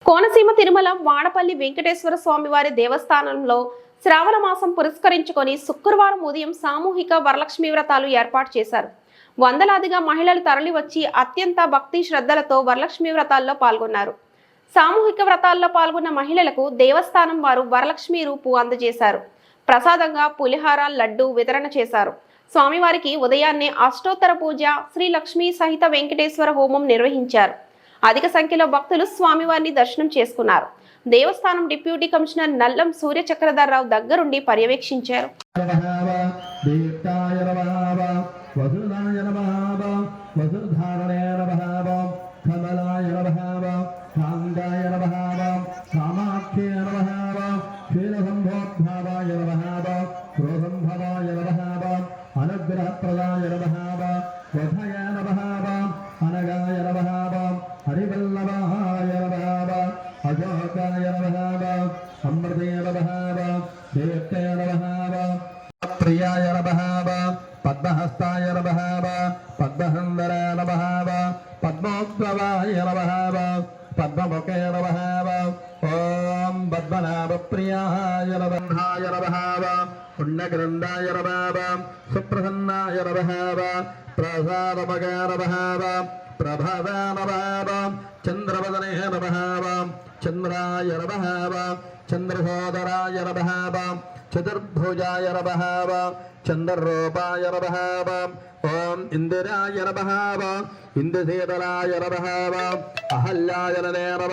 కోనసీమ తిరుమల వాడపల్లి వెంకటేశ్వర స్వామివారి దేవస్థానంలో శ్రావణ మాసం పురస్కరించుకొని శుక్రవారం ఉదయం సామూహిక వరలక్ష్మి వ్రతాలు ఏర్పాటు చేశారు. వందలాదిగా మహిళలు తరలివచ్చి అత్యంత భక్తి శ్రద్ధలతో వరలక్ష్మి వ్రతాల్లో పాల్గొన్నారు. సామూహిక వ్రతాల్లో పాల్గొన్న మహిళలకు దేవస్థానం వారు వరలక్ష్మి రూపు అందజేశారు. ప్రసాదంగా పులిహార, లడ్డు వితరణ చేశారు. స్వామివారికి ఉదయాన్నే అష్టోత్తర పూజ, శ్రీ లక్ష్మీ సహిత వెంకటేశ్వర హోమం నిర్వహించారు. అధిక సంఖ్యలో భక్తులు స్వామివారిని దర్శనం చేసుకున్నారు. దేవస్థానం డిప్యూటీ కమిషనర్ నల్లం సూర్య చక్రధర్రావు దగ్గరుండి పర్యవేక్షించారు. హరివల్లభాయ నమః అజోకాయ నమః అమృతయ నమః దేవతే నమః ప్రియాయ నమః పద్మహస్తాయ నమః పద్మహందరాయ నమః పద్మోద్భవాయ నమః పద్మముఖే నమః ఓం పద్మనాభ ప్రియాయ నమః పుణ్యగ్రంథాయ నమః సుప్రసన్నాయ నమః ప్రసాదమగా నమః ప్రభవే నమః చంద్రవదనే నమః చంద్రాయ నమః చంద్రసోదరాయ నమః చతుర్భుజాయ నమః చంద్రరూపాయ నమః ఓం ఇందిరాయ నమః ఇంద్రశీతలాయ నమః అహల్యాయ నమః